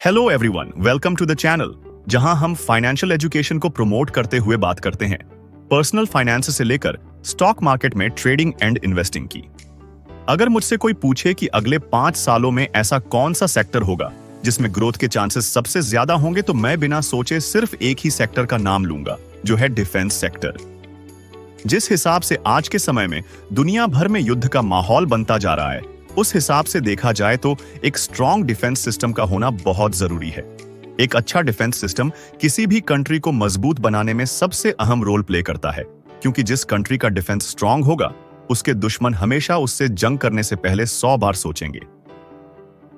Hello everyone, welcome to the channel जहां हम financial education को प्रमोट करते हुए बात करते हैं पर्सनल फाइनेंस से लेकर स्टॉक मार्केट में ट्रेडिंग एंड इन्वेस्टिंग की। अगर मुझसे कोई पूछे कि अगले 5 सालों में ऐसा कौन सा सेक्टर होगा जिसमें ग्रोथ के चांसेस सबसे ज्यादा होंगे, तो मैं बिना सोचे सिर्फ एक ही सेक्टर का नाम लूंगा, जो है डिफेंस सेक्टर। जिस हिसाब से आज के समय में दुनिया भर में युद्ध का माहौल बनता जा रहा है, उस हिसाब से देखा जाए तो एक स्ट्रॉन्ग डिफेंस सिस्टम का होना बहुत जरूरी है। एक अच्छा डिफेंस सिस्टम किसी भी कंट्री को मजबूत बनाने में सबसे अहम रोल प्ले करता है, क्योंकि जिस कंट्री का डिफेंस स्ट्रॉन्ग होगा, उसके दुश्मन हमेशा उससे जंग करने से पहले 100 बार सोचेंगे।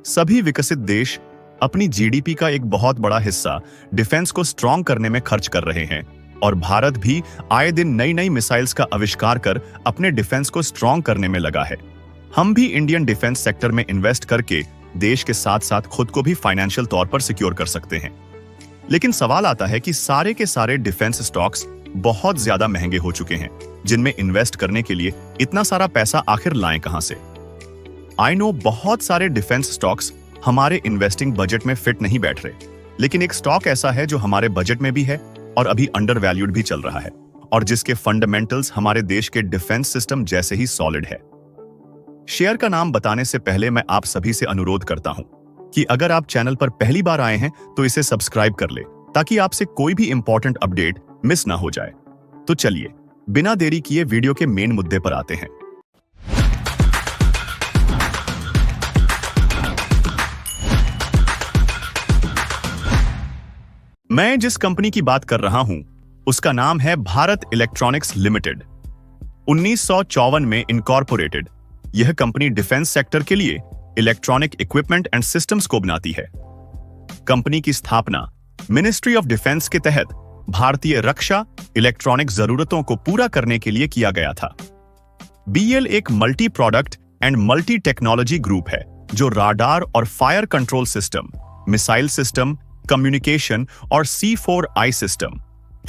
सभी विकसित देश अपनी जीडीपी का एक बहुत बड़ा हिस्सा डिफेंस को स्ट्रॉन्ग करने में खर्च कर रहे हैं, और भारत भी आए दिन नई नई मिसाइल्स का आविष्कार कर अपने डिफेंस को स्ट्रॉन्ग करने में लगा है। हम भी इंडियन डिफेंस सेक्टर में इन्वेस्ट करके देश के साथ साथ खुद को भी फाइनेंशियल तौर पर सिक्योर कर सकते हैं। लेकिन सवाल आता है कि सारे के सारे डिफेंस स्टॉक्स बहुत ज्यादा महंगे हो चुके हैं, जिनमें इन्वेस्ट करने के लिए इतना सारा पैसा आखिर लाएं कहां से। आई नो बहुत सारे डिफेंस स्टॉक्स हमारे इन्वेस्टिंग बजट में फिट नहीं बैठ रहे, लेकिन एक स्टॉक ऐसा है जो हमारे बजट में भी है और अभी अंडर वैल्यूड भी चल रहा है, और जिसके फंडामेंटल्स हमारे देश के डिफेंस सिस्टम जैसे ही सॉलिड है। शेयर का नाम बताने से पहले मैं आप सभी से अनुरोध करता हूं कि अगर आप चैनल पर पहली बार आए हैं तो इसे सब्सक्राइब कर ले, ताकि आपसे कोई भी इंपॉर्टेंट अपडेट मिस ना हो जाए। तो चलिए बिना देरी किए वीडियो के मेन मुद्दे पर आते हैं। मैं जिस कंपनी की बात कर रहा हूं उसका नाम है भारत इलेक्ट्रॉनिक्स लिमिटेड। 1954 में इनकॉर्पोरेटेड यह कंपनी डिफेंस सेक्टर के लिए इलेक्ट्रॉनिक इक्विपमेंट एंड सिस्टम्स को बनाती है। कंपनी की स्थापना मिनिस्ट्री ऑफ डिफेंस के तहत भारतीय रक्षा इलेक्ट्रॉनिक जरूरतों को पूरा करने के लिए किया गया था। बीएल एक multi product and multi technology group है जो राडार और fire control system, missile system, communication और C4I सिस्टम,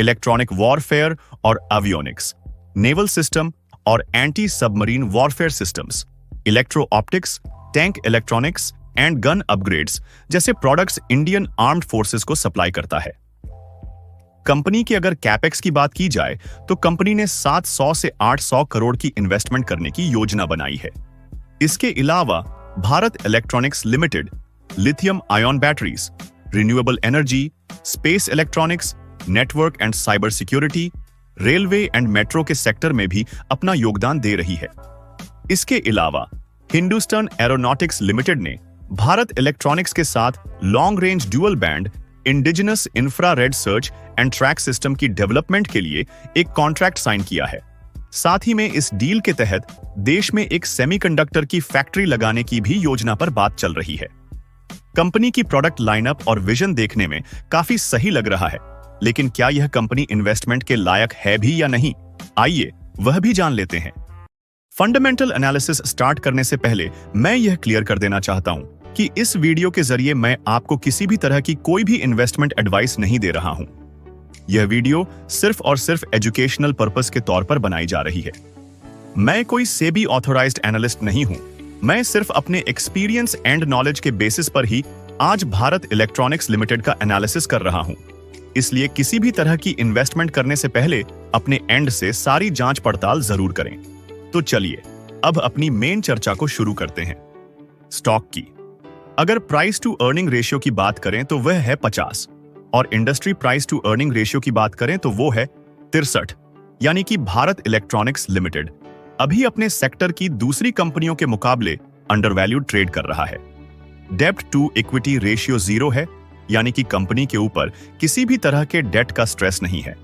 इलेक्ट्रॉनिक वॉरफेयर और एवियोनिक्स, नेवल सिस्टम और anti submarine warfare systems, electro optics, tank electronics and gun upgrades जैसे products Indian armed forces को supply करता है। कंपनी की अगर कैपेक्स की बात की जाए तो कंपनी ने 700 से 800 करोड़ की इन्वेस्टमेंट करने की योजना बनाई है। इसके अलावा Bharat electronics limited lithium ion batteries, renewable energy, space electronics, network and cyber security, railway and metro के सेक्टर में भी अपना योगदान दे रही है। इसके अलावा हिंदुस्तान एरोनॉटिक्स लिमिटेड ने भारत इलेक्ट्रॉनिक्स के साथ long range dual band indigenous infrared search and track system की डेवलपमेंट के लिए एक कॉन्ट्रैक्ट साइन किया है। साथ ही में इस डील के तहत देश में एक सेमीकंडक्टर की फैक्ट्री लगाने की भी योजना पर बात चल रही है। कंपनी की प्रोडक्ट लाइनअप और विजन देखने में काफी सही लग रहा है, लेकिन क्या यह कंपनी इन्वेस्टमेंट के लायक है भी या नहीं, आइए वह भी जान लेते हैं। फंडामेंटल एनालिसिस स्टार्ट करने से पहले मैं यह क्लियर कर देना चाहता हूं कि इस वीडियो के जरिए मैं आपको किसी भी तरह की कोई भी इन्वेस्टमेंट एडवाइस नहीं दे रहा हूं। यह वीडियो सिर्फ और सिर्फ एजुकेशनल पर्पस के तौर पर बनाई जा रही है। मैं कोई सेबी ऑथोराइज्ड एनालिस्ट नहीं हूं। मैं सिर्फ अपने एक्सपीरियंस एंड नॉलेज के बेसिस पर ही आज भारत इलेक्ट्रॉनिक्स लिमिटेड का एनालिसिस कर रहा हूं। इसलिए किसी भी तरह की इन्वेस्टमेंट करने से पहले अपने एंड से सारी जांच पड़ताल जरूर करें। तो चलिए अब अपनी मेन चर्चा को शुरू करते हैं। स्टॉक की अगर प्राइस टू अर्निंग रेशियो की बात करें तो वह है 50, और industry price to earning ratio की बात करें तो वो है 63, यानी कि भारत इलेक्ट्रॉनिक्स लिमिटेड अभी अपने सेक्टर की दूसरी कंपनियों के मुकाबले अंडरवैल्यूड ट्रेड कर रहा है। डेब्ट टू इक्विटी रेशियो 0 है, यानी कि कंपनी के ऊपर किसी भी तरह के डेट का स्ट्रेस नहीं है।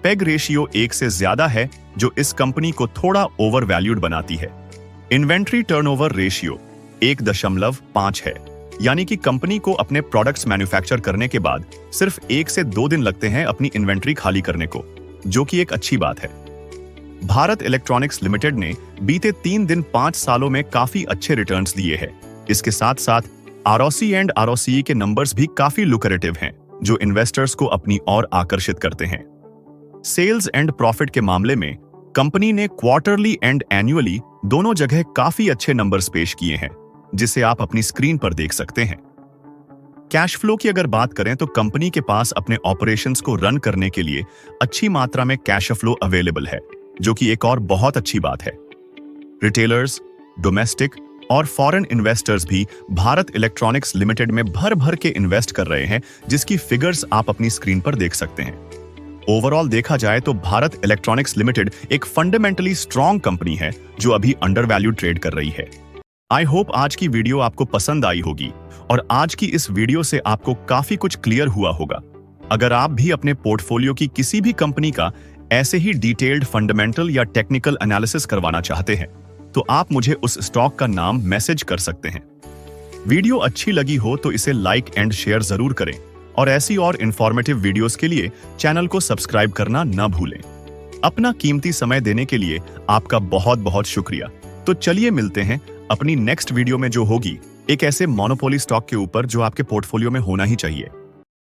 पेग रेशियो 1 से ज्यादा है, जो इस कंपनी को थोड़ा ओवर वैल्यूड बनाती है। इन्वेंट्री टर्नओवर रेशियो 1.5 है, यानी कि कंपनी को अपने प्रोडक्ट्स मैन्युफैक्चर करने के बाद सिर्फ 1 से 2 दिन लगते हैं अपनी इन्वेंट्री खाली करने को, जो कि एक अच्छी बात है। भारत इलेक्ट्रॉनिक्स लिमिटेड ने बीते 3 दिन 5 सालों में काफी अच्छे रिटर्न्स दिए हैं। इसके साथ साथ ROC एंड ROCE के नंबर्स भी काफी लुक्रेटिव हैं, जो इन्वेस्टर्स को अपनी ओर आकर्षित करते हैं। सेल्स एंड प्रॉफिट के मामले में कंपनी ने क्वार्टरली एंड एनुअली दोनों जगह काफी अच्छे नंबर्स पेश किए हैं, जिसे आप अपनी स्क्रीन पर देख सकते हैं। कैश फ्लो की अगर बात करें तो कंपनी के पास अपने ऑपरेशंस को रन करने के लिए अच्छी मात्रा में कैश फ्लो अवेलेबल है, जो कि एक और बहुत अच्छी बात है। रिटेलर्स, डोमेस्टिक और फॉरेन इन्वेस्टर्स भी भारत इलेक्ट्रॉनिक्स लिमिटेड में भर भर के इन्वेस्ट कर रहे हैं, जिसकी फिगर्स आप अपनी स्क्रीन पर देख सकते हैं। ओवरऑल देखा जाए तो भारत इलेक्ट्रॉनिक्स लिमिटेड एक फंडामेंटली स्ट्रॉन्ग कंपनी है जो अभी अंडर वैल्यू ट्रेड कर रही है। आई होप आज की वीडियो आपको पसंद आई होगी और आज की इस वीडियो से आपको काफी कुछ क्लियर हुआ होगा। अगर आप भी अपने पोर्टफोलियो की किसी भी कंपनी का ऐसे ही डिटेल्ड फंडामेंटल या टेक्निकल एनालिसिस करवाना चाहते हैं तो आप मुझे उस स्टॉक का नाम मैसेज कर सकते हैं। वीडियो अच्छी लगी हो तो इसे लाइक एंड शेयर जरूर करें और ऐसी और इंफॉर्मेटिव वीडियोस के लिए चैनल को सब्सक्राइब करना न भूलें। अपना कीमती समय देने के लिए आपका बहुत बहुत शुक्रिया। तो चलिए मिलते हैं अपनी नेक्स्ट वीडियो में, जो होगी एक ऐसे मोनोपोली स्टॉक के ऊपर जो आपके पोर्टफोलियो में होना ही चाहिए।